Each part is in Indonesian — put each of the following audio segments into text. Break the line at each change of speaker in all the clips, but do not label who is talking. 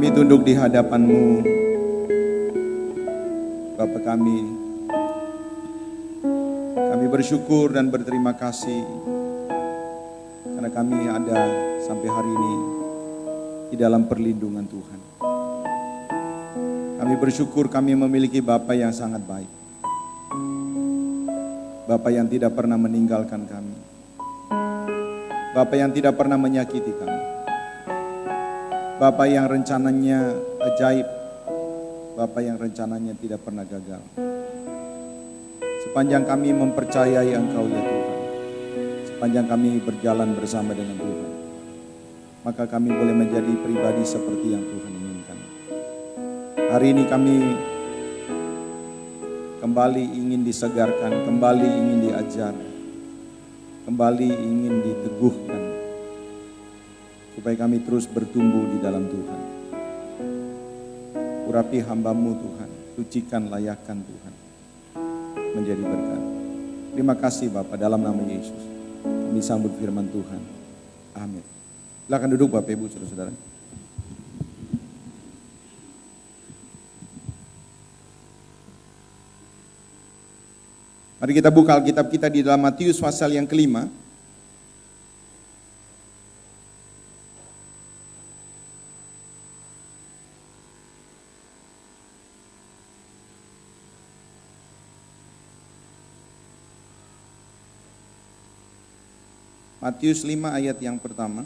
Kami tunduk di hadapan-Mu, Bapa kami. Kami bersyukur dan berterima kasih karena kami ada sampai hari ini di dalam perlindungan Tuhan. Kami bersyukur kami memiliki Bapa yang sangat baik. Bapa yang tidak pernah meninggalkan kami. Bapa yang tidak pernah menyakiti kami. Bapa yang rencananya ajaib. Bapa yang rencananya tidak pernah gagal. Sepanjang kami mempercayai Engkau ya Tuhan. Sepanjang kami berjalan bersama dengan Tuhan. Maka kami boleh menjadi pribadi seperti yang Tuhan inginkan. Hari ini kami kembali ingin disegarkan, kembali ingin diajar, kembali ingin diteguhkan. Supaya kami terus bertumbuh di dalam Tuhan. Urapi hamba-Mu Tuhan, sucikan, layakkan Tuhan menjadi berkat. Terima kasih Bapa, dalam nama Yesus kami sambut firman Tuhan. Amin. Silakan duduk Bapak Ibu Saudara-saudara. Mari kita buka Alkitab kita di dalam Matius pasal yang kelima. Matius 5 ayat yang pertama.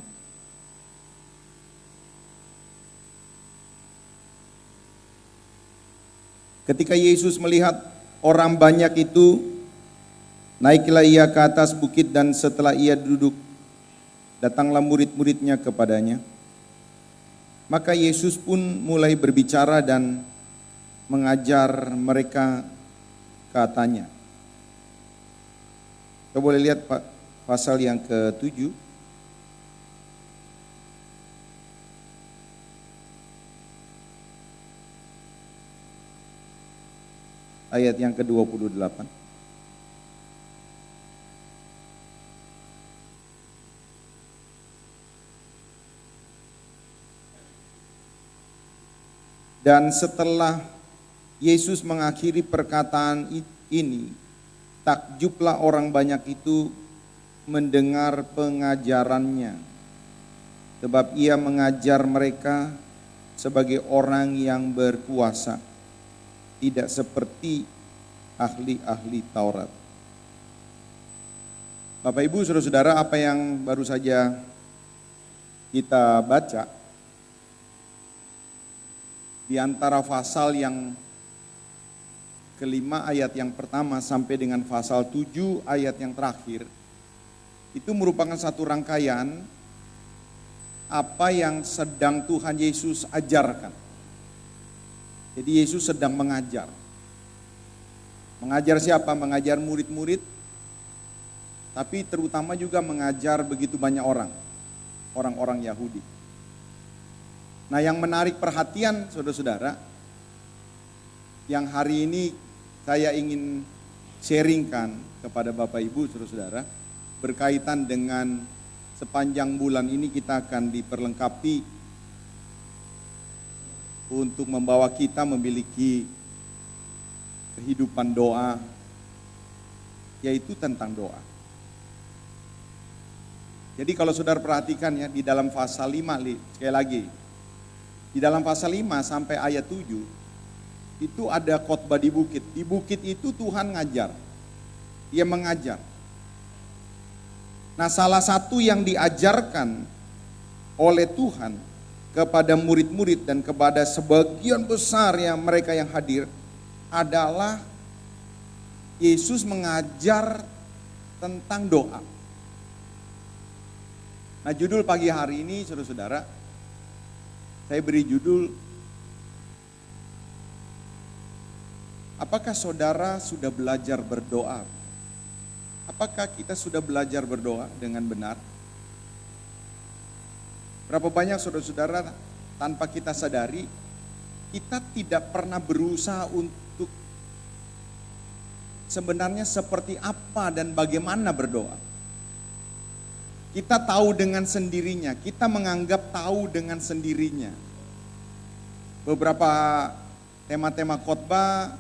Ketika Yesus melihat orang banyak itu, naiklah ia ke atas bukit dan setelah ia duduk, datanglah murid-muridnya kepadanya. Maka Yesus pun mulai berbicara dan mengajar mereka katanya. Kita boleh lihat Pak. Pasal yang ke-7. Ayat yang ke-28. Dan setelah Yesus mengakhiri perkataan ini, takjublah orang banyak itu mendengar pengajarannya, sebab ia mengajar mereka sebagai orang yang berkuasa, tidak seperti ahli-ahli Taurat. Bapak Ibu Saudara-saudara, apa yang baru saja kita baca di antara pasal yang kelima ayat yang pertama sampai dengan pasal 7 ayat yang terakhir, itu merupakan satu rangkaian apa yang sedang Tuhan Yesus ajarkan. Jadi Yesus sedang mengajar. Mengajar siapa? Mengajar murid-murid, tapi terutama juga mengajar begitu banyak orang-orang Yahudi. Nah, yang menarik perhatian saudara-saudara, yang hari ini saya ingin sharingkan kepada Bapak Ibu saudara-saudara, berkaitan dengan sepanjang bulan ini kita akan diperlengkapi untuk membawa kita memiliki kehidupan doa, yaitu tentang doa. Jadi kalau saudara perhatikan ya, di dalam pasal 5, sekali lagi, di dalam pasal 5 sampai ayat 7, itu ada khotbah di bukit. Di bukit itu Tuhan ngajar, Dia mengajar. Nah, salah satu yang diajarkan oleh Tuhan kepada murid-murid dan kepada sebagian besar yang mereka yang hadir adalah Yesus mengajar tentang doa. Nah, judul pagi hari ini saudara-saudara, saya beri judul, apakah saudara sudah belajar berdoa? Apakah kita sudah belajar berdoa dengan benar? Berapa banyak saudara-saudara tanpa kita sadari, kita tidak pernah berusaha untuk sebenarnya seperti apa dan bagaimana berdoa. Kita tahu dengan sendirinya, kita menganggap tahu dengan sendirinya. beberapa tema-tema khotbah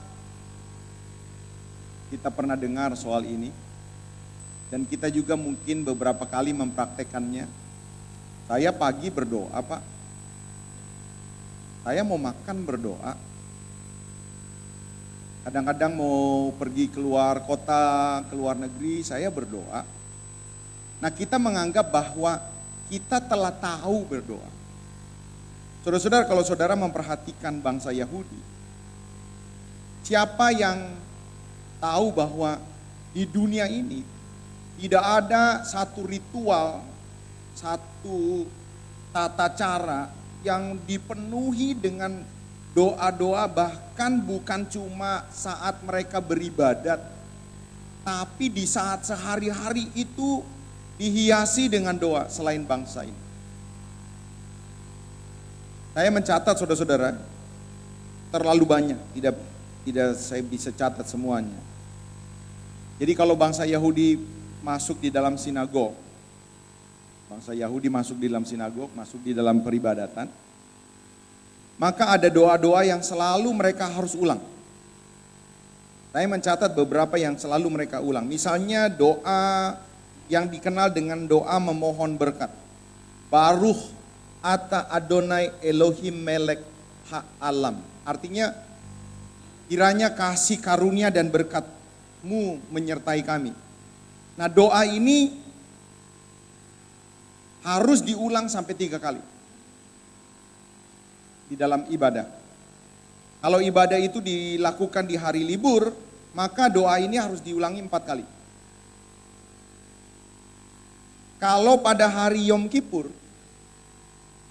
kita pernah dengar soal ini. Dan kita juga mungkin beberapa kali mempraktekannya. Saya pagi berdoa, Pak. Saya mau makan berdoa. Kadang-kadang mau pergi keluar kota, keluar negeri, saya berdoa. Nah, kita menganggap bahwa kita telah tahu berdoa. Saudara-saudara, kalau saudara memperhatikan bangsa Yahudi, siapa yang tahu bahwa di dunia ini tidak ada satu ritual, satu tata cara yang dipenuhi dengan doa-doa, bahkan bukan cuma saat mereka beribadat, tapi di saat sehari-hari itu dihiasi dengan doa selain bangsa ini. Saya mencatat saudara-saudara, terlalu banyak, tidak saya bisa catat semuanya. Jadi kalau bangsa Yahudi masuk di dalam sinagog, masuk di dalam peribadatan, maka ada doa-doa yang selalu mereka harus ulang. Saya mencatat beberapa yang selalu mereka ulang. Misalnya doa yang dikenal dengan doa memohon berkat. Baruch ata Adonai Elohim melek ha'alam. Artinya kiranya kasih karunia dan berkat-Mu menyertai kami. Nah, doa ini harus diulang sampai 3 kali di dalam ibadah. Kalau ibadah itu dilakukan di hari libur, maka doa ini harus diulangi 4 kali. Kalau pada hari Yom Kippur,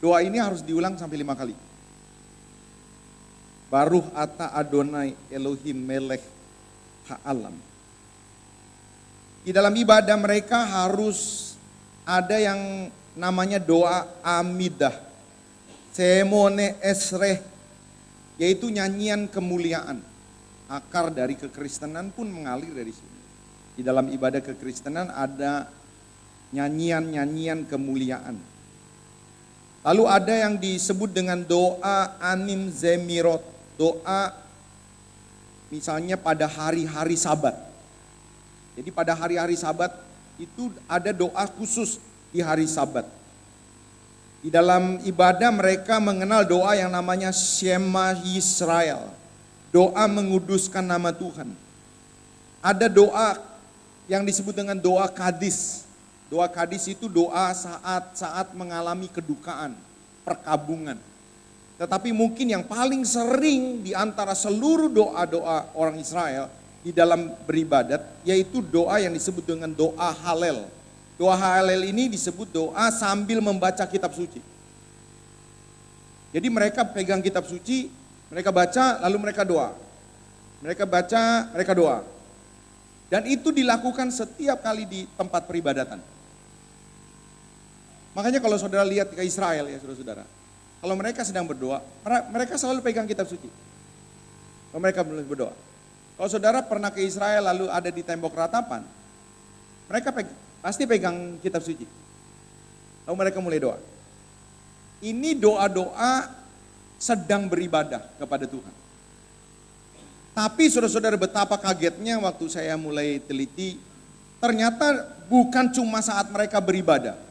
doa ini harus diulang sampai 5 kali. Baruch ata Adonai Elohim melech ha'alam. Di dalam ibadah mereka harus ada yang namanya doa amidah, semone esreh, yaitu nyanyian kemuliaan. Akar dari kekristenan pun mengalir dari sini. Di dalam ibadah kekristenan ada nyanyian-nyanyian kemuliaan. Lalu ada yang disebut dengan doa anim zemirot, doa misalnya pada hari-hari Sabat. Jadi pada hari-hari Sabat itu ada doa khusus di hari Sabat. Di dalam ibadah mereka mengenal doa yang namanya Shema Yisrael. Doa menguduskan nama Tuhan. Ada doa yang disebut dengan doa kadis. Doa kadis itu doa saat mengalami kedukaan, perkabungan. Tetapi mungkin yang paling sering di antara seluruh doa-doa orang Israel di dalam beribadat, yaitu doa yang disebut dengan doa Halel. Doa Halel ini disebut doa sambil membaca kitab suci. Jadi mereka pegang kitab suci, mereka baca, lalu mereka doa. Mereka baca, mereka doa. Dan itu dilakukan setiap kali di tempat peribadatan. Makanya kalau saudara lihat ke Israel ya saudara-saudara, kalau mereka sedang berdoa, mereka selalu pegang kitab suci. Kalau mereka berdoa. Kalau saudara pernah ke Israel lalu ada di tembok ratapan, mereka pasti pegang kitab suci. Lalu mereka mulai doa. Ini doa-doa sedang beribadah kepada Tuhan. Tapi saudara-saudara betapa kagetnya waktu saya mulai teliti, ternyata bukan cuma saat mereka beribadah.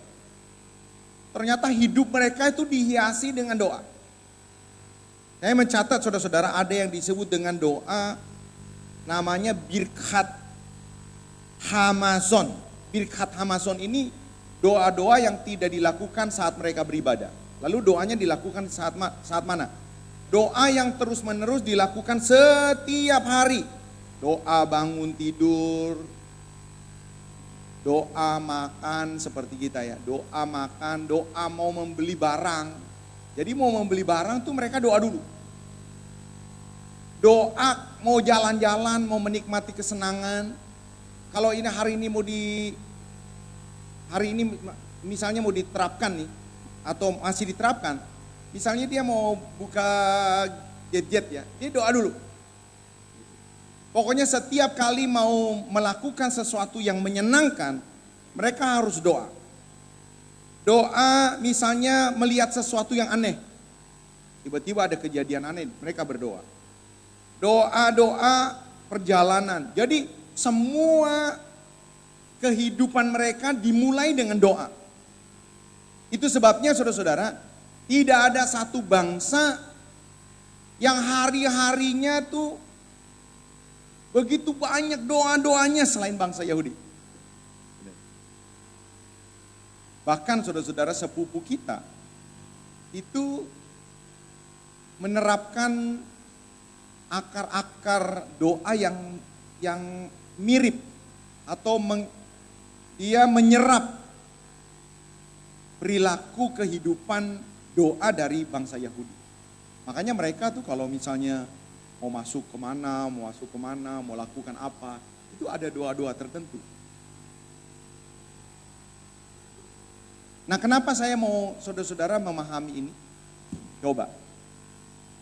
Ternyata hidup mereka itu dihiasi dengan doa. Saya mencatat saudara-saudara ada yang disebut dengan doa namanya Birkat Hamazon. Birkat Hamazon ini doa-doa yang tidak dilakukan saat mereka beribadah. Lalu doanya dilakukan saat mana? Doa yang terus-menerus dilakukan setiap hari. Doa bangun tidur, doa makan seperti kita ya. Doa makan, doa mau membeli barang. Jadi mau membeli barang tuh mereka doa dulu. Doa mau jalan-jalan, mau menikmati kesenangan. Kalau ini hari ini misalnya mau diterapkan nih, atau masih diterapkan. Misalnya dia mau buka gadget ya, dia doa dulu. Pokoknya setiap kali mau melakukan sesuatu yang menyenangkan, mereka harus doa. Doa misalnya melihat sesuatu yang aneh. Tiba-tiba ada kejadian aneh, mereka berdoa. Doa-doa perjalanan. Jadi semua kehidupan mereka dimulai dengan doa. Itu sebabnya saudara-saudara, tidak ada satu bangsa yang hari-harinya tuh begitu banyak doa-doanya selain bangsa Yahudi. Bahkan saudara-saudara sepupu kita itu menerapkan akar-akar doa yang mirip atau dia menyerap perilaku kehidupan doa dari bangsa Yahudi. Makanya mereka tuh kalau misalnya mau masuk kemana, mau lakukan apa, itu ada doa-doa tertentu. Nah, kenapa saya mau saudara-saudara memahami ini? Coba.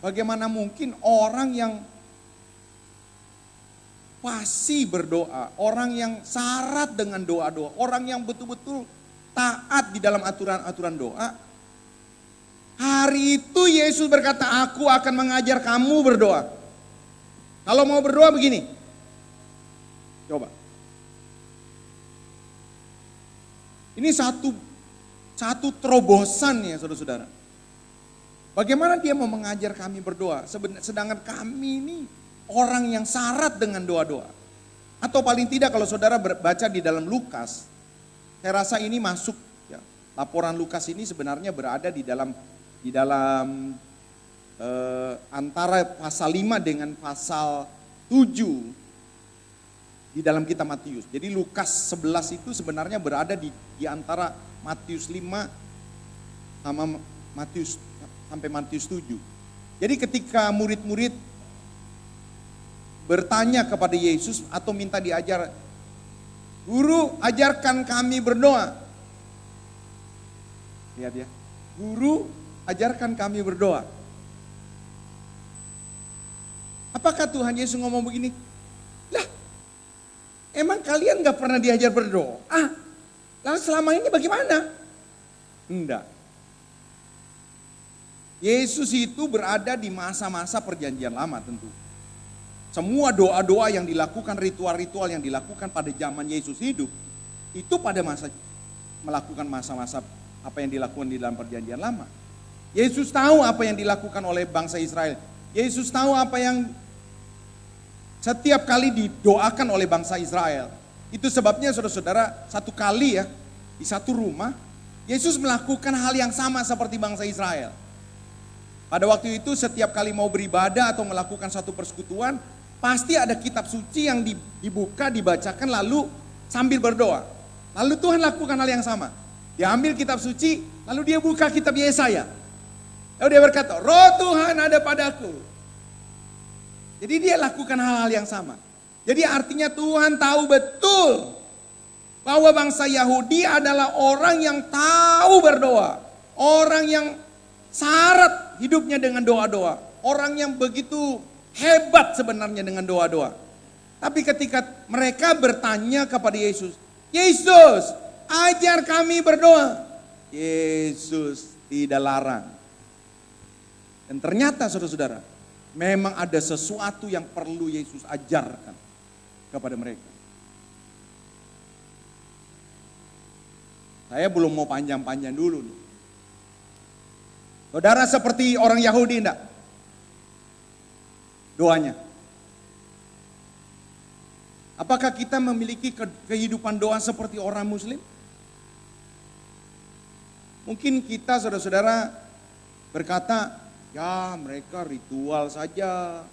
Bagaimana mungkin orang yang pasti berdoa, orang yang syarat dengan doa-doa, orang yang betul-betul taat di dalam aturan-aturan doa, hari itu Yesus berkata, aku akan mengajar kamu berdoa. Kalau mau berdoa begini, coba. Ini satu terobosan ya saudara-saudara. Bagaimana dia mau mengajar kami berdoa, sedangkan kami ini orang yang syarat dengan doa-doa. Atau paling tidak kalau saudara baca di dalam Lukas, saya rasa ini masuk ya. Laporan Lukas ini sebenarnya berada di dalam antara pasal 5 dengan pasal 7 di dalam kitab Matius. Jadi Lukas 11 itu sebenarnya berada di antara Matius 5 sama Matius sampai Matius 7. Jadi ketika murid-murid bertanya kepada Yesus atau minta diajar, Guru ajarkan kami berdoa. Lihat ya, Guru ajarkan kami berdoa. Apakah Tuhan Yesus ngomong begini? Lah, emang kalian gak pernah diajar berdoa? Lalu selama ini bagaimana? Enggak. Yesus itu berada di masa-masa perjanjian lama tentu. Semua doa-doa yang dilakukan, ritual-ritual yang dilakukan pada zaman Yesus hidup, itu pada melakukan masa-masa apa yang dilakukan di dalam perjanjian lama. Yesus tahu apa yang dilakukan oleh bangsa Israel. Yesus tahu apa yang setiap kali didoakan oleh bangsa Israel. Itu sebabnya saudara-saudara, satu kali ya, di satu rumah, Yesus melakukan hal yang sama seperti bangsa Israel. Pada waktu itu setiap kali mau beribadah atau melakukan satu persekutuan, pasti ada kitab suci yang dibuka, dibacakan lalu sambil berdoa. Lalu Tuhan lakukan hal yang sama. Dia ambil kitab suci, lalu dia buka kitab Yesaya. Lalu dia berkata, Roh Tuhan ada padaku. Jadi dia lakukan hal-hal yang sama. Jadi artinya Tuhan tahu betul bahwa bangsa Yahudi adalah orang yang tahu berdoa. Orang yang syarat hidupnya dengan doa-doa. Orang yang begitu hebat sebenarnya dengan doa-doa. Tapi ketika mereka bertanya kepada Yesus, Yesus, ajar kami berdoa. Yesus tidak larang. Dan ternyata saudara-saudara, memang ada sesuatu yang perlu Yesus ajarkan kepada mereka. Saya belum mau panjang-panjang dulu nih. Saudara seperti orang Yahudi enggak? Doanya. Apakah kita memiliki kehidupan doa seperti orang Muslim? Mungkin kita saudara-saudara berkata, ya mereka ritual saja.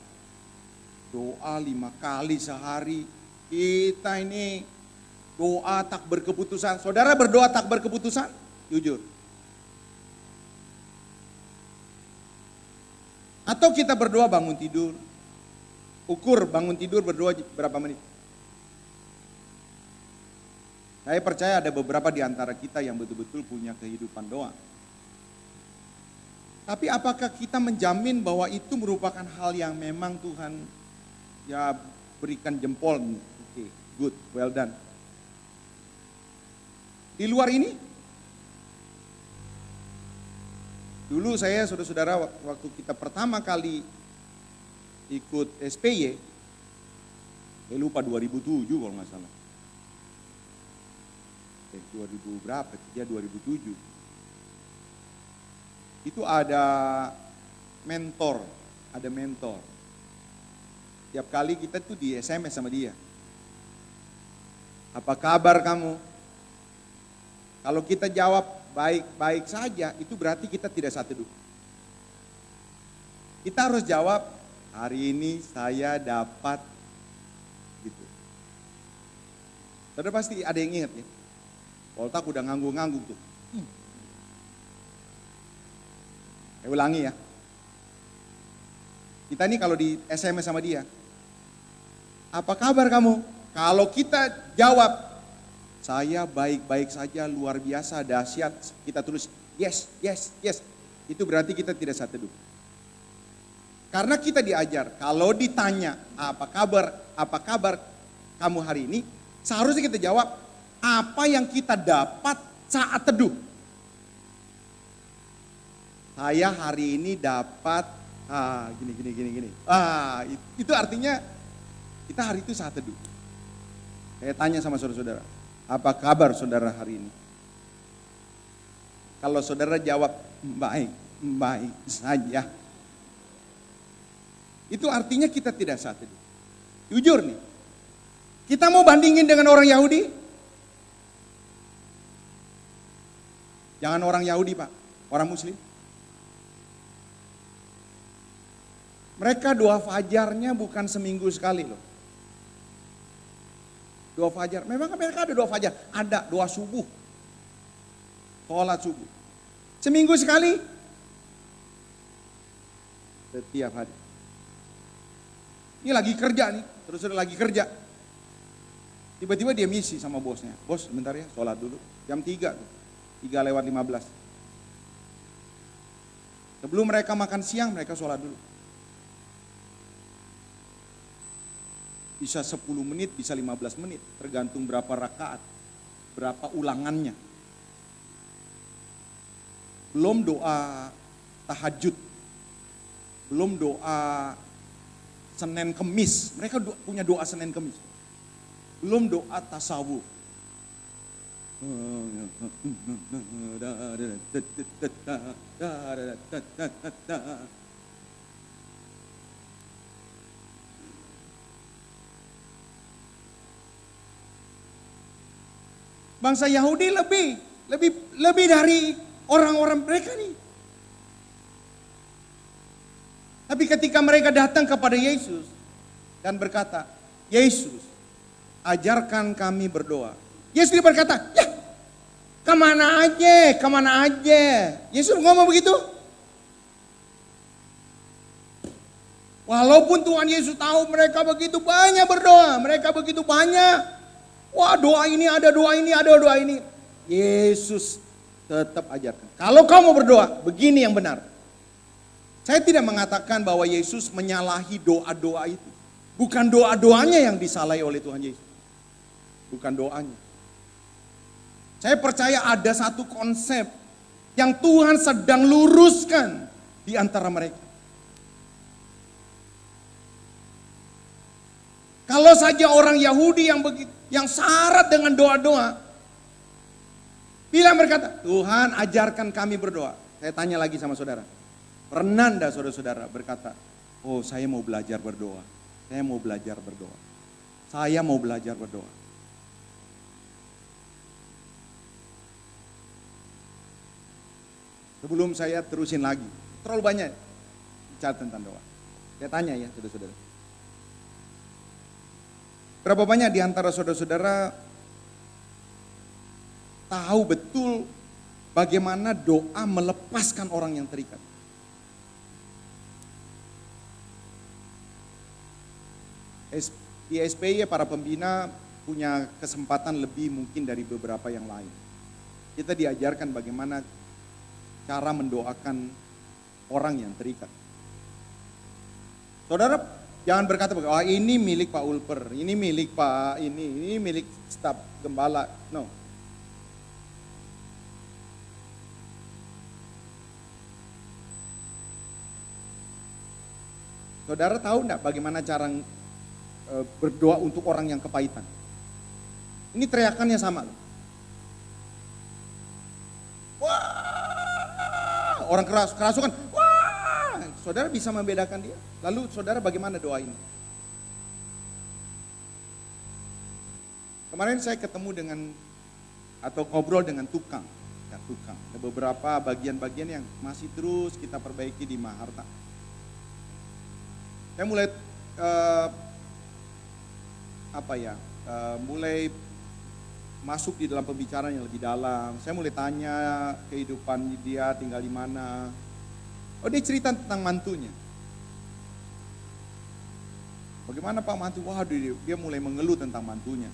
Doa 5 kali sehari. Kita ini doa tak berkeputusan. Saudara berdoa tak berkeputusan? Jujur. Atau kita berdoa bangun tidur. Ukur bangun tidur berdoa berapa menit. Saya percaya ada beberapa di antara kita yang betul-betul punya kehidupan doa. Tapi apakah kita menjamin bahwa itu merupakan hal yang memang Tuhan ya berikan jempol? Oke, good, well done. Di luar ini, Dulu saya, saudara-saudara, waktu kita pertama kali ikut SPY, saya lupa 2007 kalau nggak salah. 2000 berapa? Ya 2007. Itu ada mentor. Tiap kali kita tuh di SMS sama dia. Apa kabar kamu? Kalau kita jawab baik-baik saja, itu berarti kita tidak saat teduh. Kita harus jawab, hari ini saya dapat, gitu. Saudara pasti ada yang ingat ya. Poltak udah ngangguk-ngangguk tuh. Saya ulangi ya. Kita ini kalau di SMS sama dia, apa kabar kamu? Kalau kita jawab, saya baik-baik saja, luar biasa, dahsyat. Kita tulis yes, yes, yes. Itu berarti kita tidak saat teduh. Karena kita diajar, kalau ditanya apa kabar kamu hari ini, seharusnya kita jawab apa yang kita dapat saat teduh. Saya hari ini dapat gini. Itu artinya kita hari itu saat teduh. Saya tanya sama saudara-saudara, apa kabar saudara hari ini? Kalau saudara jawab baik saja, itu artinya kita tidak saat teduh. Jujur nih, kita mau bandingin dengan orang Yahudi? Jangan orang Yahudi Pak, orang Muslim. Mereka doa fajarnya bukan seminggu sekali loh. Doa fajar, memang mereka ada doa fajar, ada doa subuh, sholat subuh. Seminggu sekali, setiap hari. Ini lagi kerja nih, terus lagi kerja. Tiba-tiba dia misi sama bosnya, bos sebentar ya, sholat dulu, jam 3 tuh, 3:15. Sebelum mereka makan siang, mereka sholat dulu. Bisa 10 menit, bisa 15 menit, tergantung berapa rakaat, berapa ulangannya. Belum doa tahajud, belum doa Senin Kemis, mereka punya doa Senin Kemis. Belum doa tasawuf. Bangsa Yahudi lebih dari orang-orang mereka nih. Tapi ketika mereka datang kepada Yesus dan berkata, Yesus, ajarkan kami berdoa. Yesus berkata, ya kemana aja. Yesus ngomong begitu. Walaupun Tuhan Yesus tahu mereka begitu banyak berdoa, mereka begitu banyak. Wah doa ini ada doa ini. Yesus tetap ajarkan. Kalau kamu berdoa, begini yang benar. Saya tidak mengatakan bahwa Yesus menyalahi doa-doa itu. Bukan doa-doanya yang disalahi oleh Tuhan Yesus. Bukan doanya. Saya percaya ada satu konsep yang Tuhan sedang luruskan di antara mereka. Kalau saja orang Yahudi yang syarat dengan doa-doa, bilang berkata, Tuhan ajarkan kami berdoa. Saya tanya lagi sama saudara, pernah enggak saudara-saudara berkata, oh saya mau belajar berdoa, saya mau belajar berdoa, saya mau belajar berdoa. Sebelum saya terusin lagi, terlalu banyak bicara tentang doa. Saya tanya ya saudara-saudara. Berapa banyak di antara saudara-saudara tahu betul bagaimana doa melepaskan orang yang terikat? Di SPY para pembina punya kesempatan lebih mungkin dari beberapa yang lain. Kita diajarkan bagaimana cara mendoakan orang yang terikat. Saudara, jangan berkata bahwa ini milik Pak Ulper, ini milik Pak ini milik staf gembala. No. Saudara tahu enggak bagaimana cara berdoa untuk orang yang kepahitan? Ini teriakannya sama loh. Wah, orang kerasukan, wah, saudara bisa membedakan dia. Lalu saudara bagaimana doa ini? Kemarin saya ketemu dengan atau ngobrol dengan tukang. Ada beberapa bagian-bagian yang masih terus kita perbaiki di Maharta. Saya mulai mulai masuk di dalam pembicaraan yang lebih dalam. Saya mulai tanya kehidupan dia, tinggal di mana. Oh, dia cerita tentang mantunya. Bagaimana Pak mantu? Wah, dia mulai mengeluh tentang mantunya.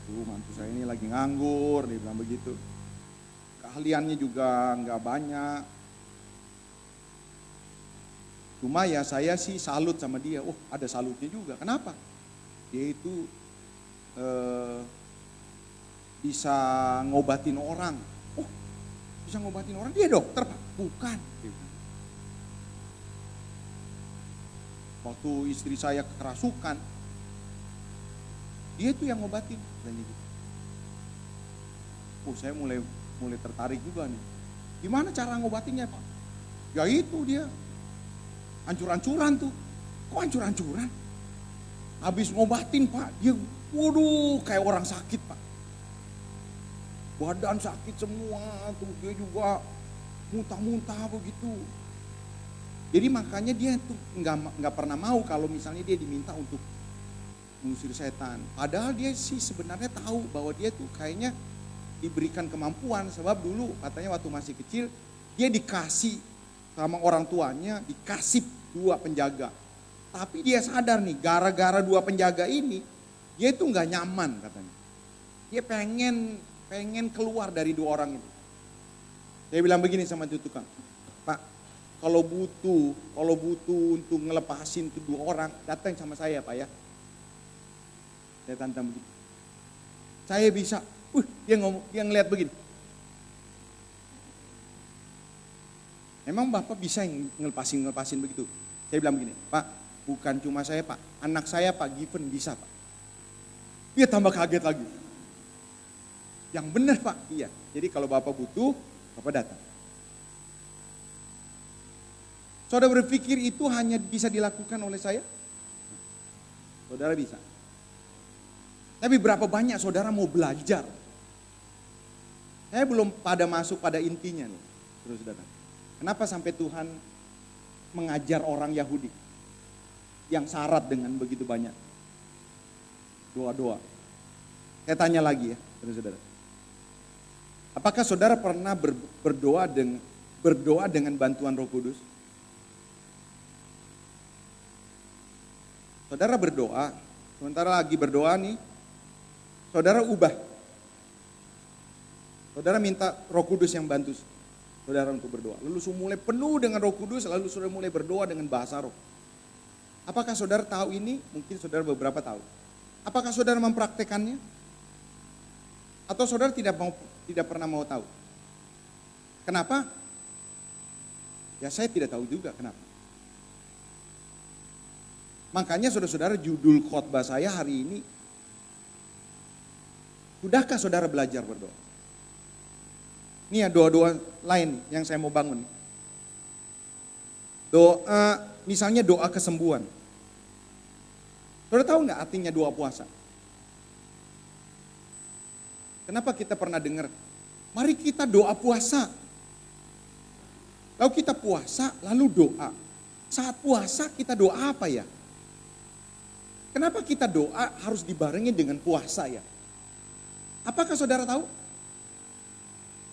Mantu saya ini lagi nganggur, dia bilang begitu. Keahliannya juga nggak banyak. Cuma ya saya sih salut sama dia. Oh, ada salutnya juga. Kenapa? Dia itu bisa ngobatin orang. Oh, bisa ngobatin orang? Dia dokter Pak? Bukan. Waktu istri saya kerasukan, dia itu yang ngobatin. Oh, saya mulai tertarik juga nih. Gimana cara ngobatinnya Pak? Ya itu dia. Hancur-hancuran tuh. Kok hancur-hancuran? Habis ngobatin Pak, dia waduh kayak orang sakit Pak. Badan sakit semua, tuh dia juga muntah-muntah begitu. Jadi makanya dia tuh nggak pernah mau kalau misalnya dia diminta untuk mengusir setan. Padahal dia sih sebenarnya tahu bahwa dia tuh kayaknya diberikan kemampuan. Sebab dulu katanya waktu masih kecil dia dikasih sama orang tuanya, dikasih 2 penjaga. Tapi dia sadar nih gara-gara 2 penjaga ini dia itu nggak nyaman katanya. Dia pengen keluar dari 2 orang itu. Saya bilang begini sama itu tukang, Pak, kalau butuh untuk ngelepasin tuh 2 orang, datang sama saya Pak ya. Saya tantang begitu. Saya bisa. Dia ngeliat begini. Emang Bapak bisa ngelepasin begitu? Saya bilang begini, Pak, bukan cuma saya Pak, anak saya Pak Given bisa Pak. Dia tambah kaget lagi. Yang benar Pak, iya. Jadi kalau Bapak butuh, Bapak datang. Saudara berpikir itu hanya bisa dilakukan oleh saya? Saudara bisa. Tapi berapa banyak saudara mau belajar? Saya belum pada masuk pada intinya nih, saudara. Kenapa sampai Tuhan mengajar orang Yahudi yang syarat dengan begitu banyak doa-doa? Saya tanya lagi ya, saudara. Apakah saudara pernah berdoa dengan bantuan Roh Kudus? Saudara berdoa, sementara lagi berdoa nih, saudara ubah. Saudara minta Roh Kudus yang bantu saudara untuk berdoa. Lalu mulai penuh dengan Roh Kudus, lalu saudara mulai berdoa dengan bahasa roh. Apakah saudara tahu ini? Mungkin saudara beberapa tahu. Apakah saudara mempraktekannya? Atau saudara tidak pernah mau tahu? Kenapa? Ya saya tidak tahu juga kenapa. Makanya saudara-saudara judul khotbah saya hari ini, sudahkah saudara belajar berdoa? Ini ya doa-doa lain yang saya mau bangun. Doa, misalnya doa kesembuhan. Saudara tahu nggak artinya doa puasa? Kenapa kita pernah dengar? Mari kita doa puasa. Lalu kita puasa, lalu doa. Saat puasa kita doa apa ya? Kenapa kita doa harus dibarengi dengan puasa ya? Apakah saudara tahu?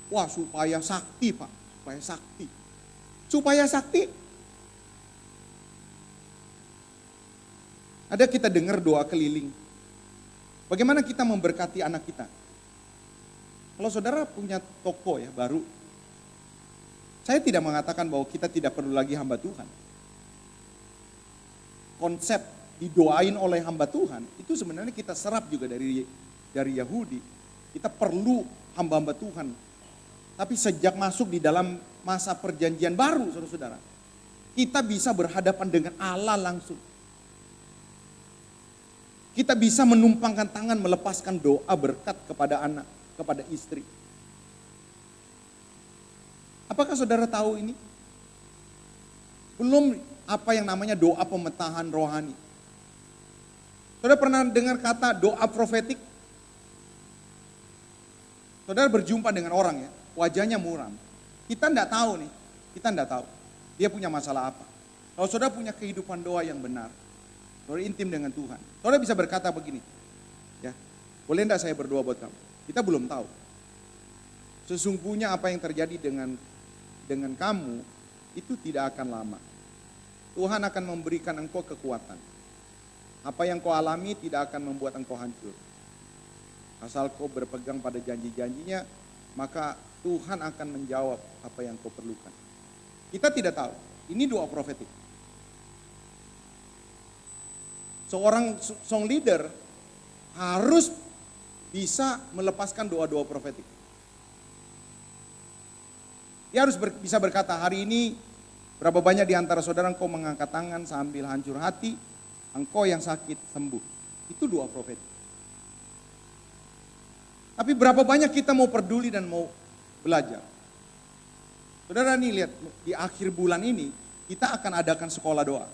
Wah, supaya sakti Pak, supaya sakti. Supaya sakti. Ada kita dengar doa keliling. Bagaimana kita memberkati anak kita? Kalau saudara punya toko ya baru, saya tidak mengatakan bahwa kita tidak perlu lagi hamba Tuhan. Konsep didoain oleh hamba Tuhan, itu sebenarnya kita serap juga dari Yahudi. Kita perlu hamba-hamba Tuhan. Tapi sejak masuk di dalam masa perjanjian baru, saudara-saudara, kita bisa berhadapan dengan Allah langsung. Kita bisa menumpangkan tangan, melepaskan doa berkat kepada anak, kepada istri. Apakah saudara tahu ini? Belum apa yang namanya doa pemetahan rohani. Saudara pernah dengar kata doa profetik? Saudara berjumpa dengan orang ya, wajahnya muram. Kita enggak tahu nih, kita enggak tahu. Dia punya masalah apa. Kalau saudara punya kehidupan doa yang benar, saudara intim dengan Tuhan. Saudara bisa berkata begini, ya, boleh enggak saya berdoa buat kamu? Kita belum tahu. Sesungguhnya apa yang terjadi dengan kamu, itu tidak akan lama. Tuhan akan memberikan engkau kekuatan. Apa yang kau alami tidak akan membuat engkau hancur. Asal kau berpegang pada janji-janjinya, maka Tuhan akan menjawab apa yang kau perlukan. Kita tidak tahu. Ini doa profetik. Seorang song leader harus bisa melepaskan doa-doa profetik. Dia harus bisa berkata, hari ini berapa banyak di antara saudara engkau mengangkat tangan sambil hancur hati, engkau yang sakit sembuh. Itu doa profetik. Tapi berapa banyak kita mau peduli dan mau belajar. Saudara nih lihat, di akhir bulan ini kita akan adakan sekolah doa.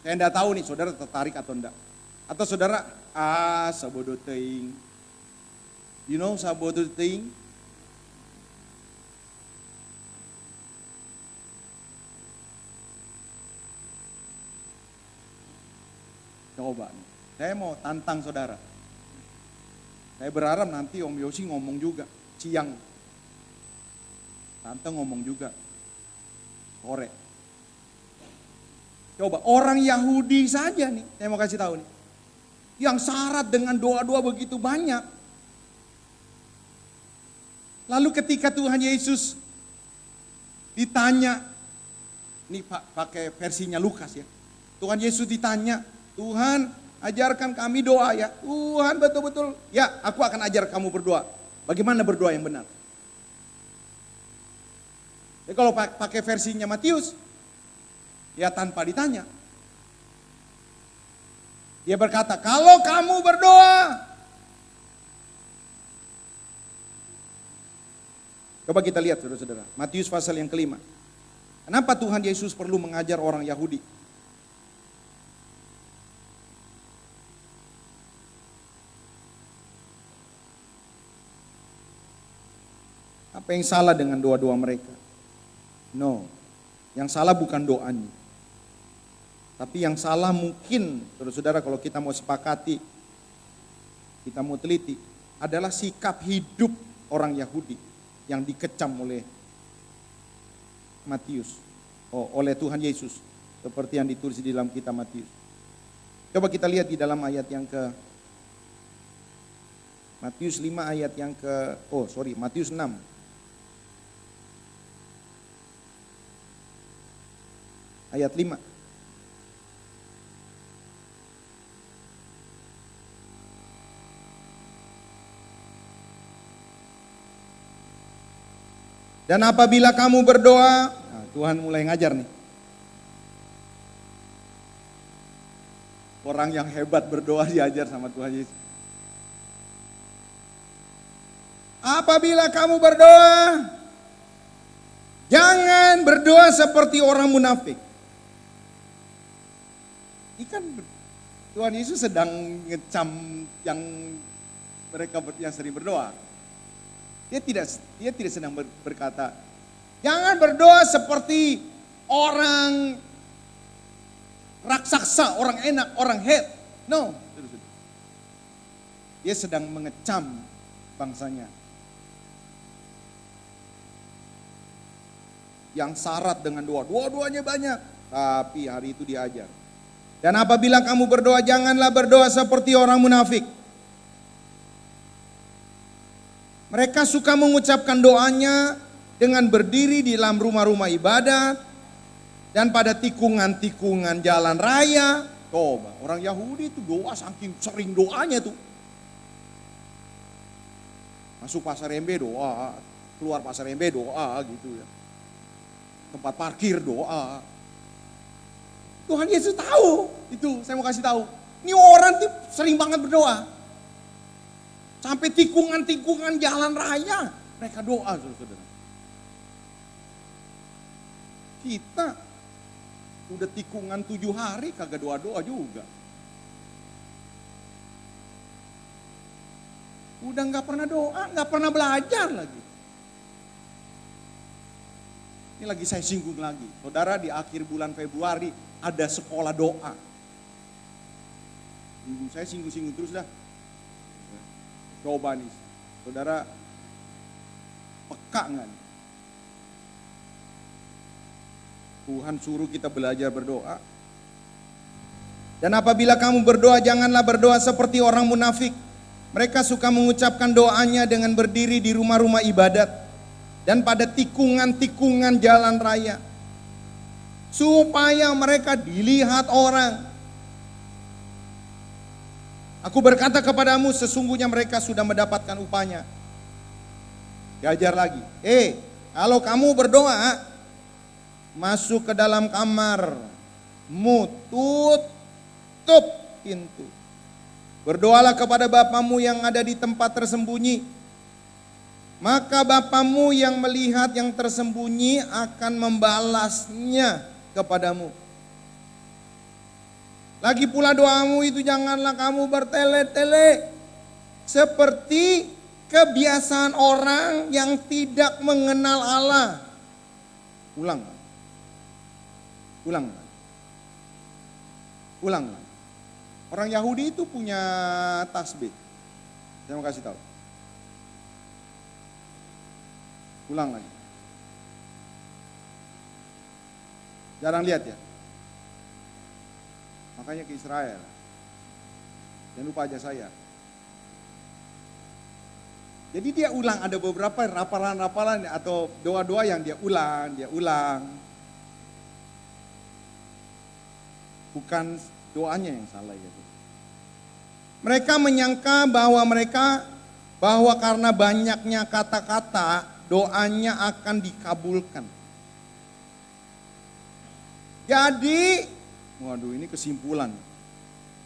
Saya enggak tahu nih saudara tertarik atau enggak. Atau saudara, sabodo teing. You know sabodo teing? Coba nih, saya mau tantang saudara. Saya berharap nanti Om Yosi ngomong juga, siang. Tante ngomong juga, sore. Coba, orang Yahudi saja nih, saya mau kasih tahu nih. Yang syarat dengan doa-doa begitu banyak. Lalu ketika Tuhan Yesus ditanya, ini pakai versinya Lukas ya. Tuhan Yesus ditanya, Tuhan ajarkan kami doa ya. Tuhan betul-betul, ya aku akan ajar kamu berdoa. Bagaimana berdoa yang benar? Jadi kalau pakai versinya Matius, ya tanpa ditanya. Dia berkata, kalau kamu berdoa. Coba kita lihat saudara-saudara, Matius pasal yang kelima. Kenapa Tuhan Yesus perlu mengajar orang Yahudi? Apa yang salah dengan doa-doa mereka? No, yang salah bukan doanya. Tapi yang salah mungkin, saudara-saudara kalau kita mau sepakati, kita mau teliti, adalah sikap hidup orang Yahudi yang dikecam oleh Matius, oleh Tuhan Yesus, seperti yang ditulis di dalam kitab Matius. Coba kita lihat di dalam ayat yang ke Matius 5 ayat yang ke Matius 6. Ayat 5. Dan apabila kamu berdoa, nah, Tuhan mulai ngajar nih. Orang yang hebat berdoa diajar sama Tuhan Yesus. Apabila kamu berdoa, jangan berdoa seperti orang munafik. Ini kan Tuhan Yesus sedang ngecam yang mereka yang sering berdoa. Dia tidak sedang berkata, jangan berdoa seperti orang raksasa, orang enak, orang head. No. Dia sedang mengecam bangsanya. Yang syarat dengan doa, dua-duanya banyak. Tapi hari itu diajar. Dan apabila kamu berdoa, janganlah berdoa seperti orang munafik. Mereka suka mengucapkan doanya dengan berdiri di dalam rumah-rumah ibadat dan pada tikungan-tikungan jalan raya. Coba, orang Yahudi itu doa saking sering doanya tuh. Masuk pasar Embe doa, keluar pasar Embe doa gitu ya. tempat parkir doa. Tuhan Yesus tahu itu, saya mau kasih tahu. Ini orang tuh sering banget berdoa. Sampai tikungan-tikungan jalan raya mereka doa, saudara. Kita udah tikungan 7 hari kagak doa-doa juga. Udah gak pernah doa, gak pernah belajar lagi. Ini lagi saya singgung lagi. Saudara, di akhir bulan Februari ada sekolah doa. Saya singgung-singgung terus dah. Coba nih, saudara peka gak nih? Tuhan suruh kita belajar berdoa. Dan apabila kamu berdoa, janganlah berdoa seperti orang munafik. Mereka suka mengucapkan doanya dengan berdiri di rumah-rumah ibadat dan pada tikungan-tikungan jalan raya, supaya mereka dilihat orang. Aku berkata kepadamu, sesungguhnya mereka sudah mendapatkan upahnya. Diajar lagi, kalau kamu berdoa, masuk ke dalam kamarmu, tutup pintu. Berdoalah kepada Bapamu yang ada di tempat tersembunyi. Maka Bapamu yang melihat yang tersembunyi akan membalasnya kepadamu. Lagi pula doamu itu janganlah kamu bertele-tele seperti kebiasaan orang yang tidak mengenal Allah. Ulang. Orang Yahudi itu punya tasbih. Saya mau kasih tahu. Ulang lagi. Jarang lihat ya. Makanya ke Israel. Jangan lupa aja saya. Jadi dia ulang, ada beberapa rapalan-rapalan atau doa-doa yang dia ulang. Bukan doanya yang salah ya. Mereka menyangka bahwa karena banyaknya kata-kata doanya akan dikabulkan. Jadi, waduh ini kesimpulan.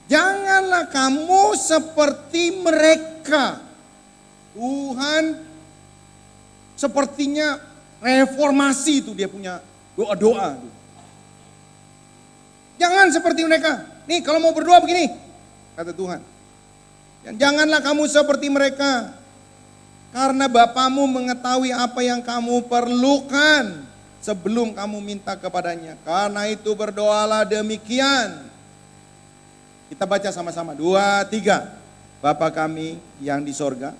Janganlah kamu seperti mereka. Tuhan sepertinya reformasi itu dia punya doa-doa. Jangan seperti mereka. Nih kalau mau berdoa begini, kata Tuhan. Janganlah kamu seperti mereka. Karena Bapamu mengetahui apa yang kamu perlukan sebelum kamu minta kepadanya. Karena itu berdoalah demikian. Kita baca sama-sama. 2, 3. Bapa kami yang di sorga,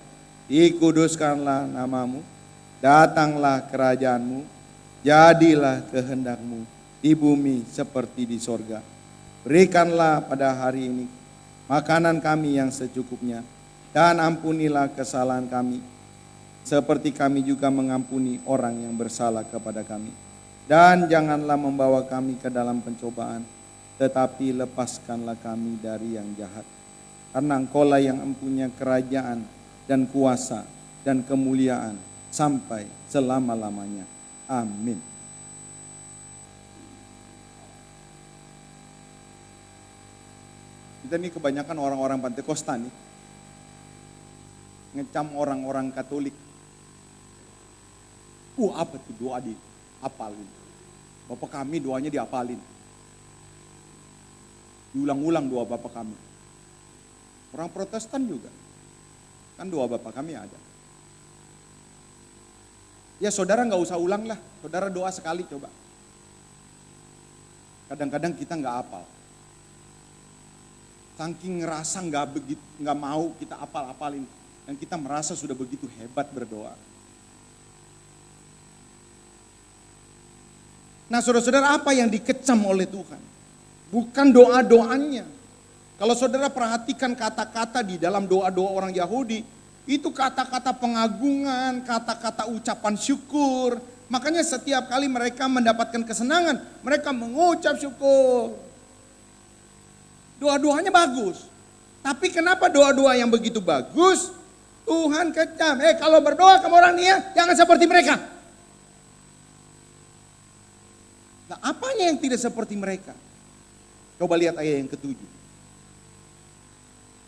dikuduskanlah namamu. Datanglah kerajaanmu. Jadilah kehendakmu di bumi seperti di sorga. Berikanlah pada hari ini makanan kami yang secukupnya. Dan ampunilah kesalahan kami, seperti kami juga mengampuni orang yang bersalah kepada kami. Dan janganlah membawa kami ke dalam pencobaan, tetapi lepaskanlah kami dari yang jahat. Karena Engkaulah yang mempunyai kerajaan dan kuasa dan kemuliaan sampai selama-lamanya. Amin. Kita ini kebanyakan orang-orang Pantekosta nih ngecam orang-orang Katolik. Apa tuh doa diapalin? Bapak kami doanya diapalin. Diulang-ulang doa Bapak kami. Orang Protestan juga. Kan doa Bapak kami ada. Ya saudara gak usah ulang lah. Saudara doa sekali coba. Kadang-kadang kita gak hafal. Saking ngerasa nggak mau kita apal-apalin dan kita merasa sudah begitu hebat berdoa. Nah saudara-saudara, apa yang dikecam oleh Tuhan? Bukan doa-doanya. Kalau saudara perhatikan kata-kata di dalam doa-doa orang Yahudi, itu kata-kata pengagungan, kata-kata ucapan syukur. Makanya setiap kali mereka mendapatkan kesenangan, mereka mengucap syukur. Doa-doanya bagus. Tapi kenapa doa-doa yang begitu bagus Tuhan kecam? Kalau berdoa kamu orang nih ya, jangan seperti mereka. yang tidak seperti mereka. Coba lihat ayat yang ketujuh.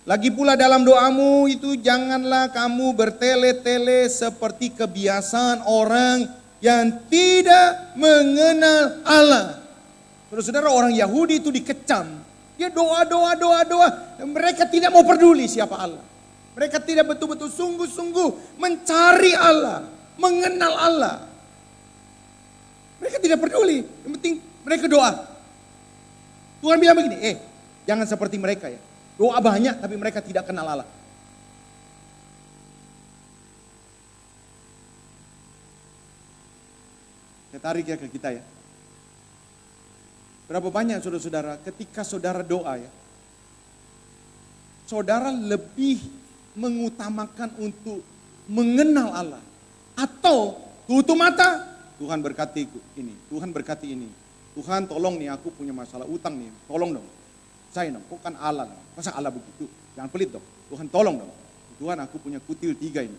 Lagi pula dalam doamu itu janganlah kamu bertele-tele seperti kebiasaan orang yang tidak mengenal Allah. Saudara-saudara, orang Yahudi itu dikecam. Dia doa. Mereka tidak mau peduli siapa Allah. Mereka tidak betul-betul sungguh-sungguh mencari Allah, mengenal Allah. Mereka tidak peduli, yang penting mereka doa. Tuhan bilang begini, jangan seperti mereka ya. Doa banyak tapi mereka tidak kenal Allah. Saya tarik ya ke kita ya. Berapa banyak saudara-saudara ketika saudara doa ya. Saudara lebih mengutamakan untuk mengenal Allah. Atau tutup mata, Tuhan berkati ini, Tuhan berkati ini. Tuhan tolong nih aku punya masalah utang nih, tolong dong. Saya dong, kok kan Allah, masa Allah begitu? Jangan pelit dong, Tuhan tolong dong. Tuhan aku punya kutil 3 ini,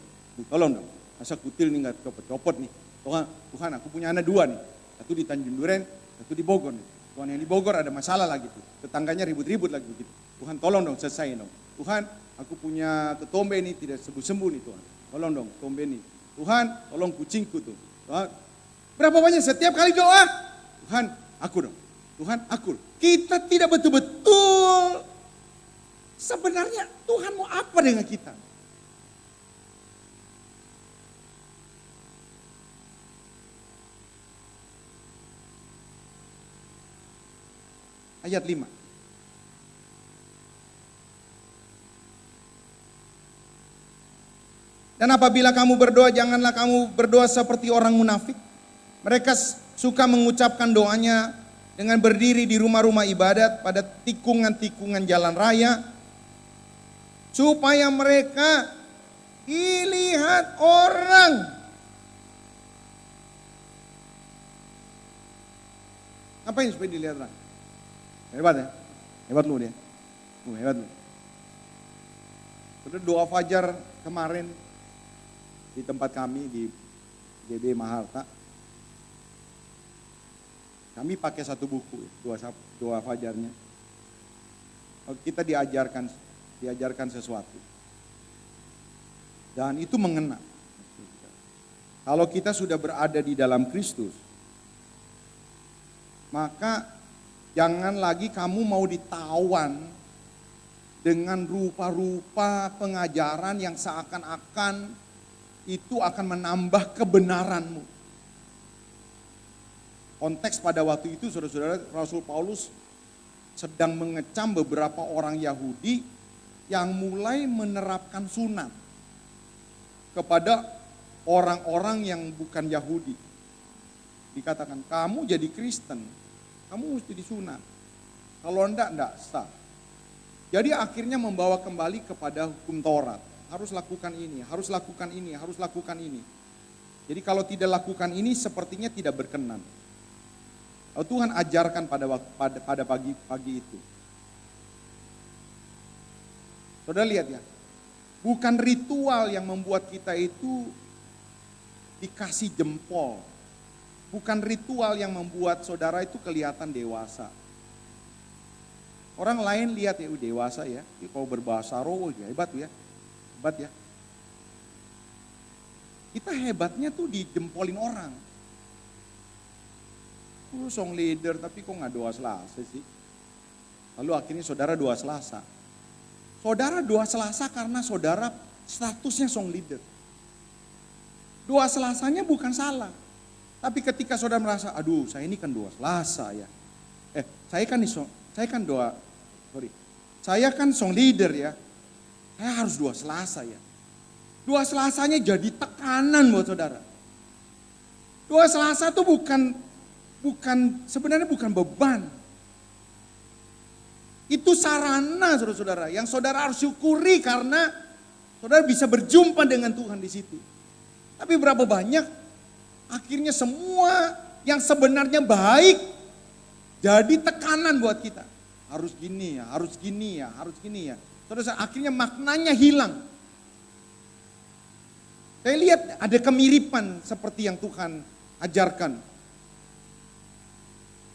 tolong dong. Masa kutil nih gak copot-copot nih. Tuhan aku punya anak 2 nih, satu di Tanjung Duren, satu di Bogor nih. Tuhan yang di Bogor ada masalah lagi tuh, tetangganya ribut-ribut lagi begitu. Tuhan tolong dong, selesai dong. Tuhan aku punya tetombe nih tidak sembuh-sembuh nih Tuhan. Tolong dong tetombe nih. Tuhan tolong kucingku tuh. Tuhan, berapa banyak setiap kali doa, Tuhan aku dong. Tuhan aku. Kita tidak betul-betul sebenarnya Tuhan mau apa dengan kita. Ayat 5. Dan apabila kamu berdoa, janganlah kamu berdoa seperti orang munafik. Mereka suka mengucapkan doanya dengan berdiri di rumah-rumah ibadat pada tikungan-tikungan jalan raya, supaya mereka dilihat orang. Apa yang supaya dilihat orang? Hebat ya? Hebat lu dia. Hebat lu. Sudah doa fajar kemarin di tempat kami di GB Maharta. Kami pakai satu buku, doa fajarnya. Kita diajarkan sesuatu. Dan itu mengena. Kalau kita sudah berada di dalam Kristus, maka jangan lagi kamu mau ditawan dengan rupa-rupa pengajaran yang seakan-akan itu akan menambah kebenaranmu. Konteks pada waktu itu saudara-saudara, Rasul Paulus sedang mengecam beberapa orang Yahudi yang mulai menerapkan sunat kepada orang-orang yang bukan Yahudi. Dikatakan, kamu jadi Kristen, kamu mesti disunat. Kalau enggak sah. Jadi akhirnya membawa kembali kepada hukum Taurat. Harus lakukan ini, harus lakukan ini, harus lakukan ini. Jadi kalau tidak lakukan ini sepertinya tidak berkenan. Tuhan ajarkan pada pagi itu. Saudara lihat ya, bukan ritual yang membuat kita itu dikasih jempol. Bukan ritual yang membuat saudara itu kelihatan dewasa. Orang lain lihat ya, dewasa ya, kalau berbahasa roh ya hebat ya. Hebat ya. Kita hebatnya tuh dijempolin orang. Song leader tapi kok gak doa Selasa sih. Lalu akhirnya saudara doa Selasa. Saudara doa Selasa karena saudara statusnya song leader. Doa Selasanya bukan salah. Tapi ketika saudara merasa, aduh saya ini kan doa Selasa ya. Saya kan song leader ya. Saya harus doa Selasa ya. Doa Selasanya jadi tekanan buat saudara. Doa Selasa itu sebenarnya bukan beban. Itu sarana saudara-saudara yang saudara harus syukuri karena saudara bisa berjumpa dengan Tuhan di situ. Tapi berapa banyak akhirnya semua yang sebenarnya baik jadi tekanan buat kita. Harus gini ya, harus gini ya, harus gini ya. Saudara, akhirnya maknanya hilang. Saya lihat ada kemiripan seperti yang Tuhan ajarkan.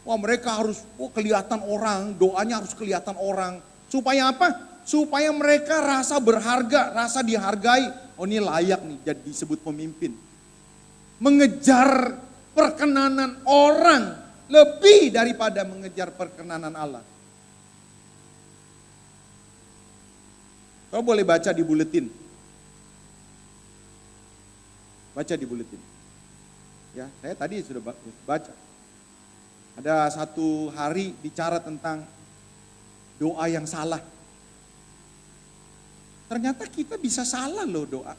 Wah mereka harus kelihatan orang, doanya harus kelihatan orang. Supaya apa? Supaya mereka rasa berharga, rasa dihargai. Oh ini layak nih jadi disebut pemimpin. Mengejar perkenanan orang lebih daripada mengejar perkenanan Allah. Kau boleh baca di buletin. Baca di buletin. Ya, saya tadi sudah baca. Ada satu hari bicara tentang doa yang salah. Ternyata kita bisa salah loh doa.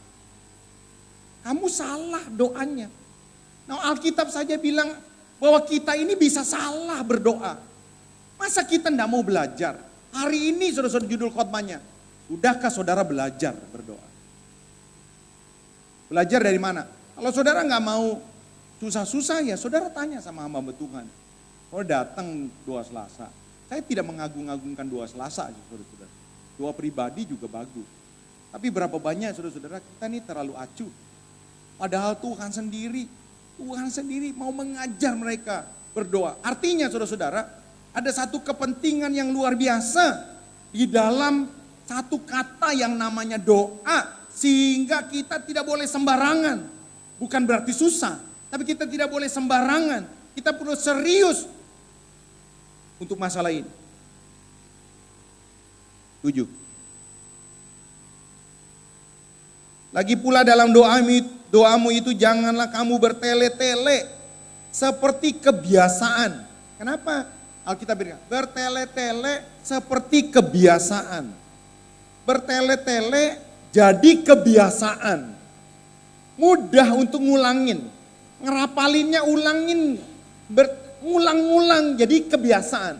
Kamu salah doanya. Nah Alkitab saja bilang bahwa kita ini bisa salah berdoa. Masa kita tidak mau belajar? Hari ini saudara-saudara judul khotbahnya. Sudahkah saudara belajar berdoa? Belajar dari mana? Kalau saudara nggak mau susah-susah ya saudara tanya sama hamba Tuhan. Oh datang doa Selasa. Saya tidak mengagung-agungkan doa Selasa, saudara-saudara. Doa pribadi juga bagus. Tapi berapa banyak saudara-saudara kita ini terlalu acuh. Padahal Tuhan sendiri mau mengajar mereka berdoa. Artinya saudara-saudara, ada satu kepentingan yang luar biasa di dalam satu kata yang namanya doa. Sehingga kita tidak boleh sembarangan. Bukan berarti susah, tapi kita tidak boleh sembarangan. Kita perlu serius untuk masalah ini. 7. Lagi pula dalam doamu itu janganlah kamu bertele-tele seperti kebiasaan. Kenapa? Alkitab bilang bertele-tele seperti kebiasaan. Bertele-tele jadi kebiasaan. Mudah untuk ngulangin. Ngerapalinnya ulangin. Ngulang-ngulang jadi kebiasaan.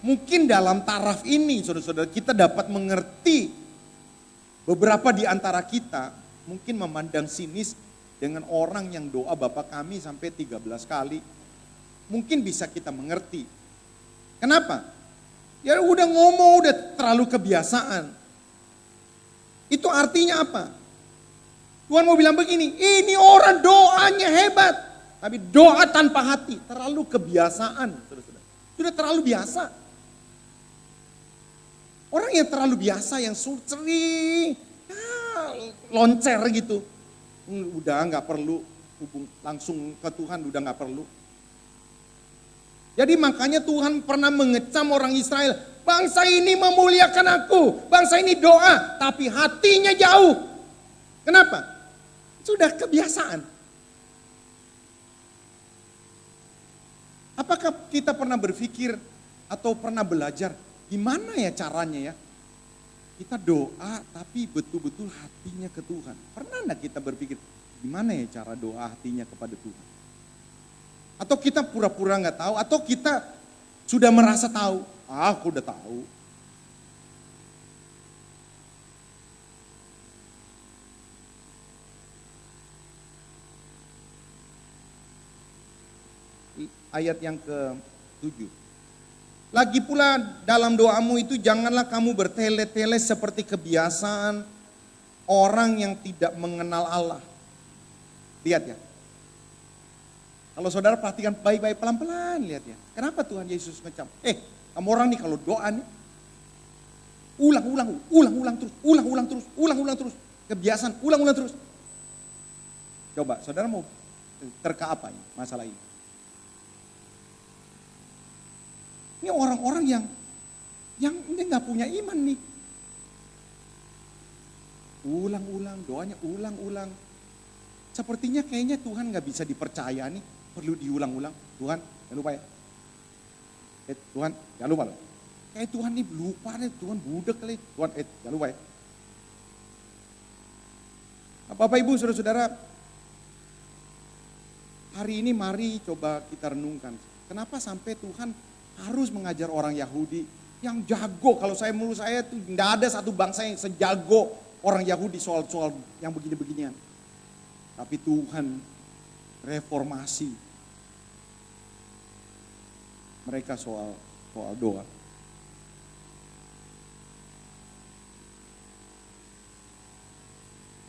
Mungkin dalam taraf ini saudara-saudara kita dapat mengerti. Beberapa di antara kita mungkin memandang sinis dengan orang yang doa Bapa kami sampai 13 kali. Mungkin bisa kita mengerti. Kenapa? Ya udah ngomong, udah terlalu kebiasaan. Itu artinya apa? Tuhan mau bilang begini, ini orang doanya hebat. Tapi doa tanpa hati, terlalu kebiasaan. Sudah terlalu biasa. Orang yang terlalu biasa, yang sering loncer gitu. Udah gak perlu langsung ke Tuhan, udah gak perlu. Jadi makanya Tuhan pernah mengecam orang Israel. Bangsa ini memuliakan aku. Bangsa ini doa. Tapi hatinya jauh. Kenapa? Sudah kebiasaan. Apakah kita pernah berpikir atau pernah belajar. Gimana ya caranya ya? Kita doa tapi betul-betul hatinya ke Tuhan. Pernah enggak kita berpikir. Gimana ya cara doa hatinya kepada Tuhan? Atau kita pura-pura nggak tahu, atau kita sudah merasa tahu. Aku udah tahu. Ayat yang ke-7. Lagi pula dalam doamu itu janganlah kamu bertele-tele seperti kebiasaan orang yang tidak mengenal Allah. Lihat ya. Kalau saudara perhatikan baik-baik pelan-pelan lihat ya. Kenapa Tuhan Yesus ngecam? Kamu orang nih kalau doa nih. Ulang-ulang terus. Kebiasaan, ulang-ulang terus. Coba saudara mau terka apa ini masalah ini? Ini orang-orang yang ini nggak punya iman nih. Ulang-ulang, doanya ulang-ulang. Sepertinya kayaknya Tuhan nggak bisa dipercaya nih. Perlu diulang-ulang. Tuhan, jangan lupa ya. Tuhan, jangan lupa loh. Kayak Tuhan nih lupa nih, Tuhan budek kali. Tuhan, jangan lupa ya. Bapak Ibu, saudara-saudara, hari ini mari coba kita renungkan. Kenapa sampai Tuhan harus mengajar orang Yahudi yang jago? Kalau menurut saya tuh tidak ada satu bangsa yang sejago orang Yahudi soal-soal yang begini-beginian. Tapi Tuhan reformasi mereka soal doa.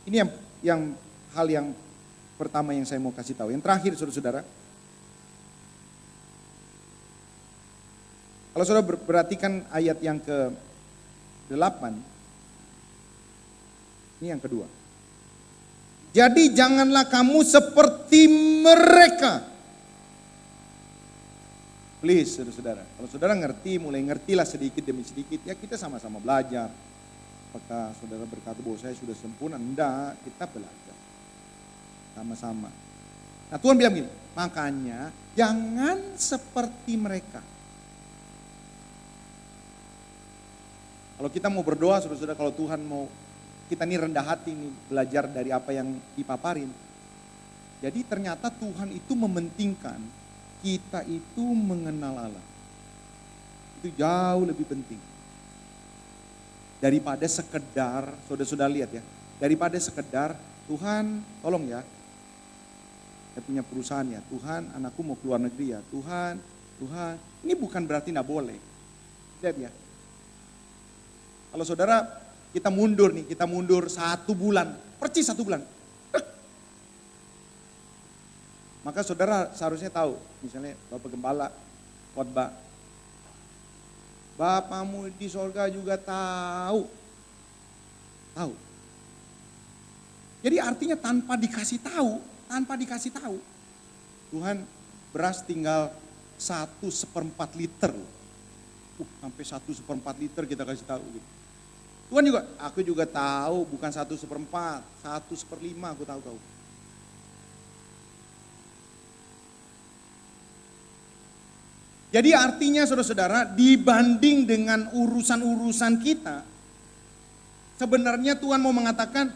Ini yang hal yang pertama yang saya mau kasih tahu. Yang terakhir saudara-saudara, Kalau saudara perhatikan ayat yang ke-8, ini yang kedua. Jadi janganlah kamu seperti mereka. Please saudara-saudara, kalau saudara ngerti, mulai ngertilah sedikit demi sedikit, ya kita sama-sama belajar. Apakah saudara berkata bahwa saya sudah sempurna? Enggak, kita belajar sama-sama. Nah Tuhan bilang begini, makanya jangan seperti mereka. Kalau kita mau berdoa, saudara-saudara, kalau Tuhan mau kita ini rendah hati nih, belajar dari apa yang dipaparin. Jadi ternyata Tuhan itu mementingkan kita itu mengenal Allah. Itu jauh lebih penting. Daripada sekedar, saudara-saudara lihat ya, daripada sekedar Tuhan tolong ya, saya punya perusahaan ya, Tuhan anakku mau keluar negeri ya, Tuhan, ini bukan berarti tidak boleh. Lihat ya, kalau saudara kita mundur nih, kita mundur 1 bulan, percis 1 bulan. Maka saudara seharusnya tahu, misalnya Bapak Gembala, khotbah, Bapamu di sorga juga tahu. Jadi artinya tanpa dikasih tahu, Tuhan beras tinggal 1/4 liter. Sampai 1/4 liter kita kasih tahu gitu. Tuhan juga, aku juga tahu bukan 1/4, 1/5 aku tahu. Jadi artinya saudara-saudara, dibanding dengan urusan-urusan kita, sebenarnya Tuhan mau mengatakan,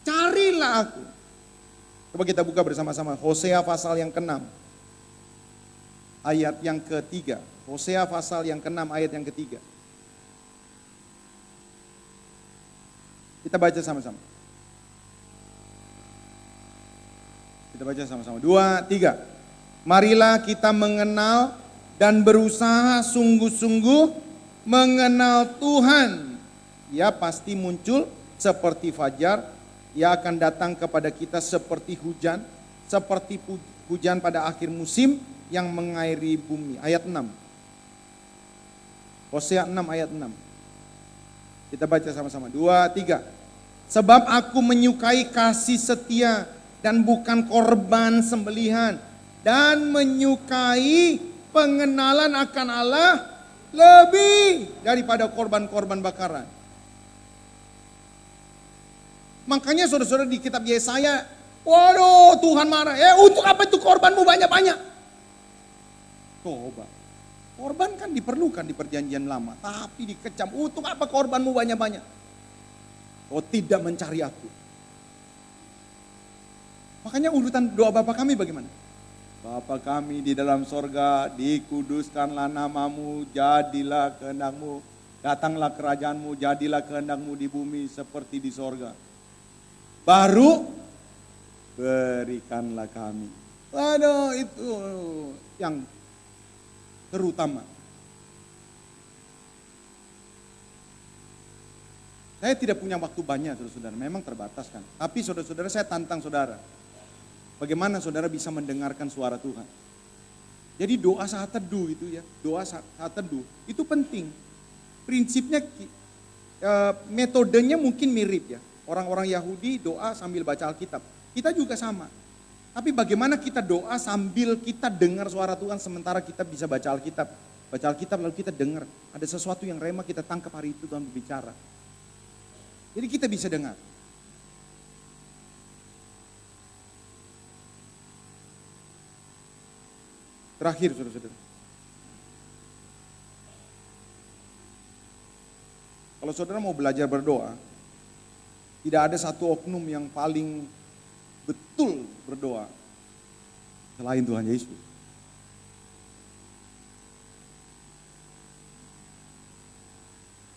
carilah aku. Coba kita buka bersama-sama Hosea pasal yang ke-6, ayat yang ke-3. Hosea pasal yang ke-6 ayat yang ke-3. Kita baca sama-sama. 2, 3. Marilah kita mengenal dan berusaha sungguh-sungguh mengenal Tuhan. Ia pasti muncul seperti fajar. Ia akan datang kepada kita seperti hujan pada akhir musim yang mengairi bumi. Ayat 6. Hosea 6 ayat 6. Kita baca sama-sama. 2, 3. Sebab aku menyukai kasih setia dan bukan korban sembelihan, dan menyukai pengenalan akan Allah lebih daripada korban-korban bakaran. Makanya saudara-saudara di kitab Yesaya, waduh Tuhan marah, untuk apa itu korbanmu banyak-banyak? Coba, korban kan diperlukan di perjanjian lama, tapi dikecam, untuk apa korbanmu banyak-banyak? Oh tidak mencari aku. Makanya urutan doa Bapa kami bagaimana? Bapa kami di dalam sorga, dikuduskanlah namamu, jadilah kehendakmu, datanglah kerajaanmu, jadilah kehendakmu di bumi seperti di sorga. Baru berikanlah kami. Aduh itu yang terutama. Saya tidak punya waktu banyak saudara-saudara, memang terbatas kan. Tapi saudara-saudara saya tantang saudara. Bagaimana saudara bisa mendengarkan suara Tuhan? Jadi doa saat teduh itu ya, doa saat teduh itu penting. Prinsipnya, metodenya mungkin mirip ya. Orang-orang Yahudi doa sambil baca Alkitab. Kita juga sama. Tapi bagaimana kita doa sambil kita dengar suara Tuhan sementara kita bisa baca Alkitab. Baca Alkitab lalu kita dengar. Ada sesuatu yang rema kita tangkap hari itu Tuhan berbicara. Jadi kita bisa dengar. Terakhir saudara-saudara. Kalau saudara mau belajar berdoa, tidak ada satu oknum yang paling betul berdoa selain Tuhan Yesus.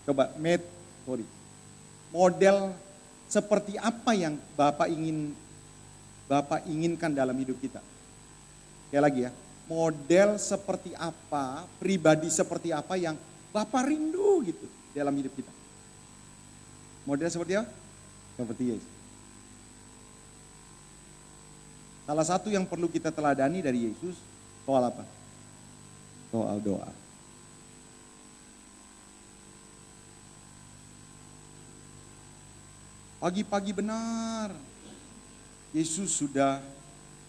Coba, model seperti apa yang Bapak inginkan dalam hidup kita? Sekali lagi ya, model seperti apa, pribadi seperti apa yang Bapak rindu gitu dalam hidup kita. Model seperti apa? Seperti Yesus. Salah satu yang perlu kita teladani dari Yesus soal apa? soal doa. Pagi-pagi benar, Yesus sudah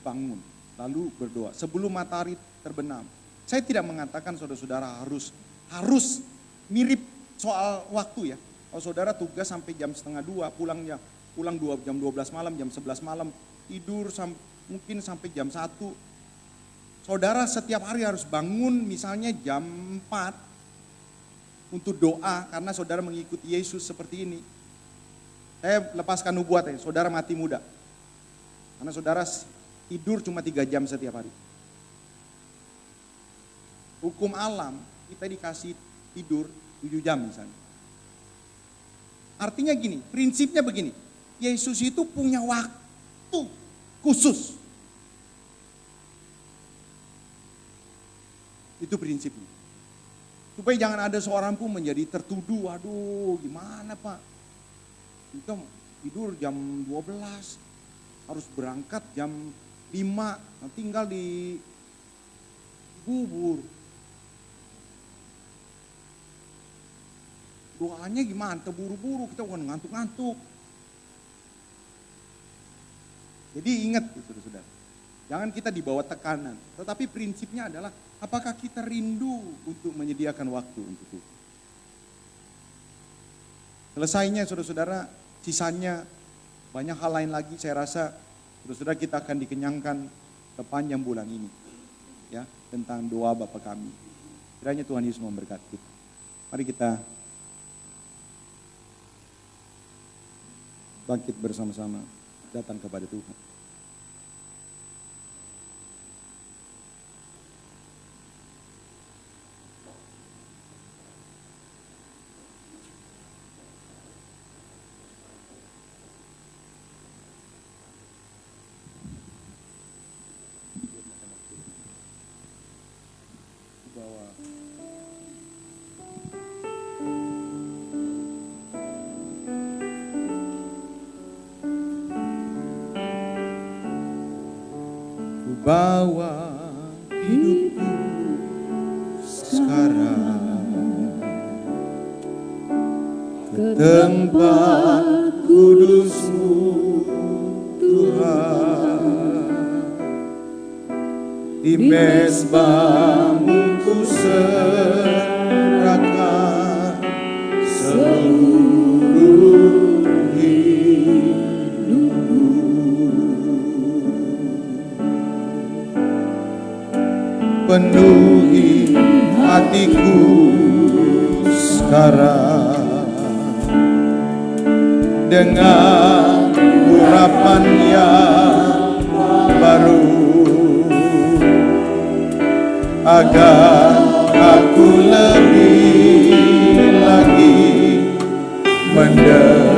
bangun, lalu berdoa sebelum matahari terbenam. Saya tidak mengatakan saudara-saudara harus mirip soal waktu ya. Kalau saudara tugas sampai jam 1:30, pulang jam 12 malam, jam 11 malam, tidur mungkin sampai jam 1. Saudara setiap hari harus bangun misalnya jam 4 untuk doa karena saudara mengikuti Yesus seperti ini. Saya lepaskan nubuat ya, saudara mati muda. Karena saudara tidur cuma 3 jam setiap hari. Hukum alam, kita dikasih tidur 7 jam misalnya. Artinya gini, prinsipnya begini. Yesus itu punya waktu khusus. Itu prinsipnya. Supaya jangan ada seorang pun menjadi tertuduh, aduh gimana Pak. Kita tidur jam 12, harus berangkat jam 5, tinggal di kubur. Doanya gimana? Terburu-buru, kita bukan ngantuk-ngantuk. Jadi ingat saudara-saudara, jangan kita dibawa tekanan. Tetapi prinsipnya adalah apakah kita rindu untuk menyediakan waktu untuk Tuhan. Selesainya saudara-saudara, sisanya banyak hal lain lagi saya rasa saudara-saudara kita akan dikenyangkan sepanjang bulan ini. Ya, tentang doa Bapa kami. Kiranya Tuhan Yesus memberkati kita. Mari kita bangkit bersama-sama datang kepada Tuhan. Bawa hidupku sekarang ke tempat kudus-Mu Tuhan, di mezbah-Mu ku serahkan seluruh penuhi hatiku sekarang dengan urapan yang baru, agar aku lebih lagi mendengar